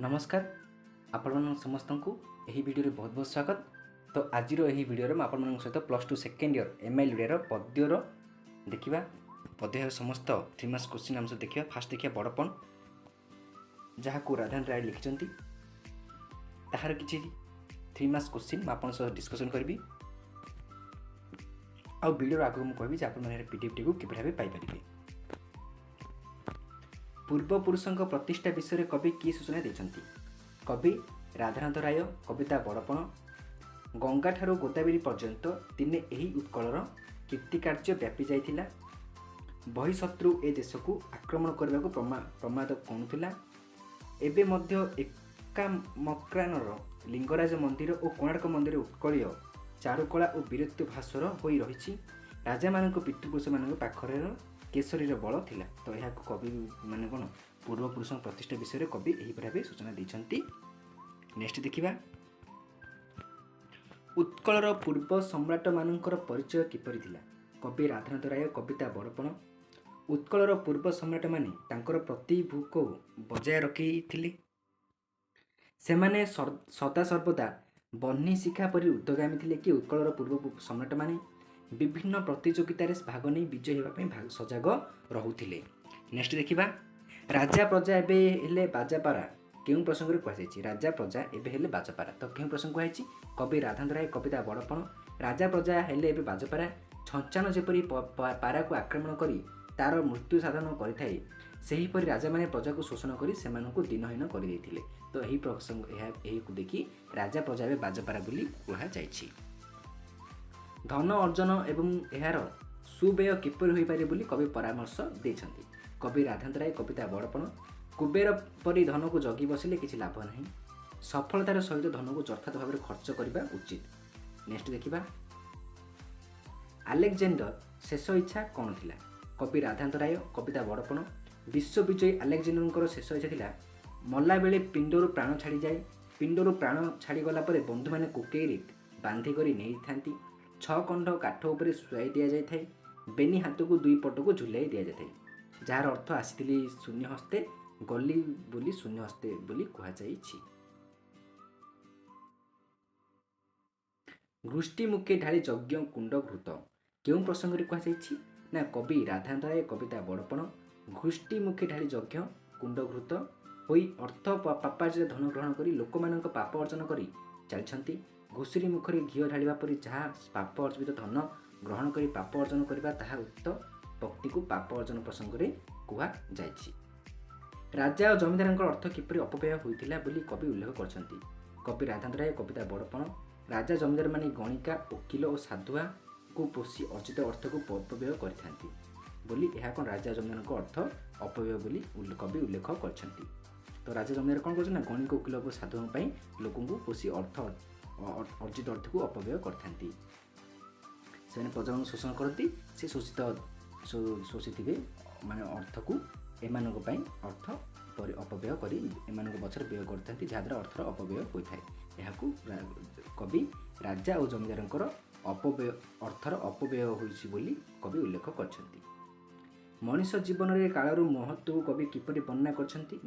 नमस्कार आपण समस्त को यही वीडियो बहुत बहुत स्वागत। तो आज वीडियो में आपण सहित +2 सेकेंड ईयर एमआईएल ओडिया पद्यर देखा पद्य समस्त 3 मास क्वेश्चन आम देखा। फास्ट देखिए बड़पण जहाँ को राधान राय लिखिं ताहार किसी 3 मास क्वेश्चन मुझे डिस्कसन करी आउ वीडियो आगे मुझे कहबी आप पीडीएफ टी कि भाव पाइपर। पूर्वपुरुषों प्रतिष्ठा विषय कवि किए सूचना देते? कवि राधानाथ राय। कविता बड़पण। गंगा ठारू गोदावरी पर्यंत दिने यही उत्कलर कीर्तिकार्य व्यापी जाइथिला। बहिशत्रु ए देश को आक्रमण करने को प्रमाद कणुला। एबे मध्य एकामक्रानर लिंगराज मंदिर और कोणार्क मंदिर उत्कलीय चारुकला और वीरत्व भास्वर हो रही। राजा मान पितृपुरुष मान पाखर केसरीर बल थिला। तो यह कवि माने कौन पूर्वपुरुषों प्रतिष्ठा विषय कवि यही भाव सूचना देते। नेक्स्ट देखिबा उत्कलर पूर्व सम्राट मानकर परिचय किपरि थिला? कवि राधानाथ राय। कविता बड़पण। उत्कलर पूर्व सम्राट माने तांकर प्रतिभू को बजाय रखिथिले। सेमाने सदा सर्वदा बन्ही शिखा परि उद्योगामी थिले कि उत्कलर पूर्व सम्राट माने विभिन्न प्रतियोगितार भाग नहीं विजय होगापी सजग रोते। नेक्स्ट देखिबा राजा प्रजा एबे हेले बाजापारा क्यों प्रसंग कहुई? राजा प्रजा एबे हेले बाजापारा। तो क्यों प्रसंग कहुई? कवि राधानाथ राय। कविता बड़पण। राजा प्रजा हेले एबे बाजापारा। छंचाण जेपरी पारा को आक्रमण करी तार मृत्यु साधन करिथाए सेहीपरि राजा माने प्रजा को शोषण करी सेमानंकु दिनहीन कर देथिले। तो यही प्रसंग यही को देखी राजा प्रजा एबे बाजापारा बोली कहा जायछि। धन अर्जन एवं यार सुव्यय किपर हो पारे बोली कवि परामर्श देछंती। कवि राधानाथ राय। कविता बड़पण। कुबेर परी धन को जगी बसिले किसी लाभ नहीं। सफलतार सहित धन को यथार्थ भाव खर्च करने उचित। नेक्स्ट देखिबा आलेक्जेंडर शेष इच्छा कौन थिला? कवि राधानाथ राय। कविता बड़पण। विश्व विजयी आलेक्जेंडर शेष इच्छा थिला मल्ला बेले पिंडरू प्राण छाड़ी जाए। पिंडरू प्राण छाड़ी गला परे बंधु माने कुकेरी बांधी करी नहीं थांती। 6 खंड काठ उपर शुआई दि जाए। बेनी हाथ को 2 पट को झुलाई दि जाए जार अर्थ आसी शून्य हस्ते गली बोली शून्य हस्ते बोली कहुई। घृष्टि मुखे ढाली यज्ञ कुंड घृत क्यों प्रसंग में कहुई ना? कवि राधानाथ राय। कविता बड़पण। घृष्टि मुखे ढाली यज्ञ कुंड घृत होई अर्थ पापार्जित धन ग्रहण करी लोकमानक पाप अर्जन करी चलछंती। घुषुरी मुखरे घीओ ढालिबा परी जहाँ पाप अर्जित धन ग्रहण करी पाप अर्जन करबा ताहा उक्त भक्ति को पाप अर्जन प्रसंग में कहुई। राजा और जमीदार अर्थ किपरि अपव्यय होइथिला बोली कवि उल्लेख करछंती। कवि राधानाथ राय। कविता बड़पण। राजा जमीदार माने गणिका वकिल और साधुआ को पोषी अर्जित अर्थ को अपव्यय करथांती बोली यह कौन राजा जमीदार अर्थ अपव्यय बोली कवि उल्लेख करछंती। तो राजा जमीदार कौन कर गणिक वकिल और साधुओं लोक को पोषी अर्थ अर्जित अर्थ को अपव्यय करथांती। से प्रजा शोषण करती से शोषित माने अर्थ को एमानक पई अर्थ अपव्यय करी एमानक बचर व्यय करथांती जहाँद्वारा अर्थर अपव्यय होता है। यहाकू कवि राजा और जमीदार अपव्यय अर्थर अपव्यय होइछि बोली कवि उल्लेख करछंती। मनुष्य जीवन रे कालर महत्व कवि किपरि वर्णना करछंती?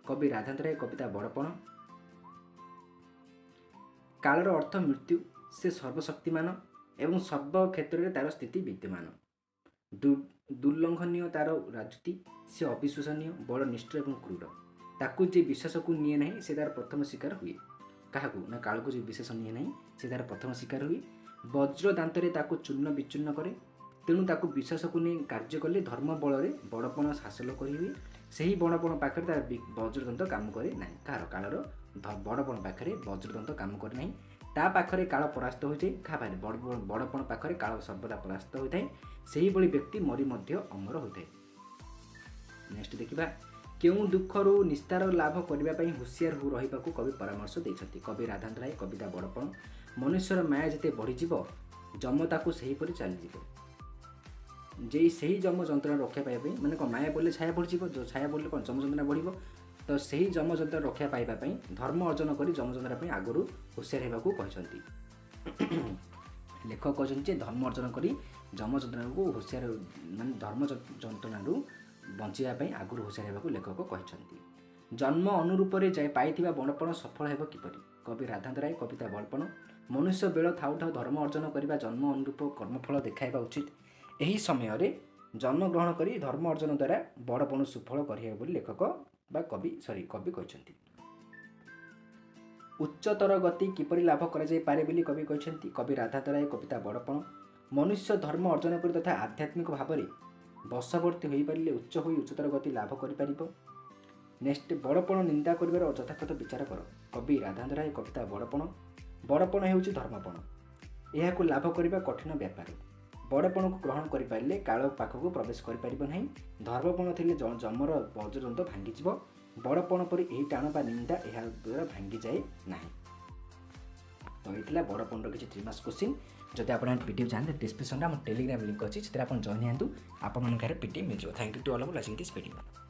कवि राधानाथ राय। कविता बड़पण। कालर अर्थ मृत्यु। से सर्वशक्तिमान एवं सर्व क्षेत्र में तार स्थिति विद्यमान। दुर्लंघनीय तार राजनीति। से अविश्वसनीय बड़ निष्ठुर एवं क्रूर। ताकू जे विश्वास को निये नहीं से तार प्रथम शिकार हुए। क्या ना काल को जो विशेष निये नहीं से तार प्रथम शिकार हुए। वज्र दांतरे ताकू चूर्ण विचूर्ण करे तेणु ताकू विश्वास को नहीं कार्य कले धर्म बल में बड़पण हासिल करें। से ही बड़पण पाखे तार वज्रदंत काम करे ना। कहार कालर बड़पण पाखे वज्रदंत काम करे ना। ता पाखरे काल परास्त होइए। क्या बड़पण पाखरे काल सर्वदा परास्त होता है। से ही व्यक्ति मरी मध्य अमर होता है। नेक्स्ट देखिबा क्यों दुखरू निस्तार लाभ करने हुशियार हो रहा कवि परामर्श देते? कवि राधानाथ राय। कविता बड़पण। मनुष्यर माया जिते बढ़ीज जमता को सहीपरि चलीज जे से ही जम जंत्रणा रक्षा पाइबा माने कौन माया बोले छाया बढ़ी जो छाया बोले कौन जम जंत्रणा बढ़। तो से ही जम जंत्रणा रक्षा पाइबापी धर्म अर्जन कर जम जंत्रणा आगु हुशियार होगा कहते। लेखक कहते धर्म अर्जन कर जम जंत्रणा को हुशियार मान धर्म जंत्रणा बचापी आगुरी हुशियार होगा लेखक कहते। जन्म अनुरूपरे जाय पाइथिबा बड़पण सफल हेब किपरि कवि राधानाथ राय कविता बड़पण मनुष्य बेल थाउ थाउ धर्म अर्जन करने जन्म अनुरूप कर्मफल देखाइबा उचित एही समय रे जन्म ग्रहण करी धर्म अर्जन द्वारा बड़पण सुफल करिहे बोली लेखक बा कवि कहते उच्चतर गति किपरि लाभ करा जाय पारे बोली कवि कहते कवि राधानाथ राय कविता बड़पण मनुष्य धर्म अर्जन कर तथा आध्यात्मिक भाव में बशवर्ती हो पारे उच्च हो उच्चतर गति लाभ कर नेक्स्ट बड़पण निंदा कर यथार्थ विचार कर कवि राधानाथ राय कविता बड़पण बड़पण हेउछि धर्मपण यह लाभ करने कठिन व्यापार बड़पण को ग्रहण करें काल पाखक प्रवेश करें धर्मपण थे जमर वज्रदंत भांगी बड़पण पर यही टाण बा निंदा यह द्वारा भांगी जाए ना। तो ये बड़पण किसी 3 मास क्वेश्चन जब आप पीडीएफ चाहते डिस्क्रिप्शन में टेलीग्राम लिंक अच्छी से जॉइन हूँ आप पीडीएफ मिल जाए। Thank you to all of watching this video.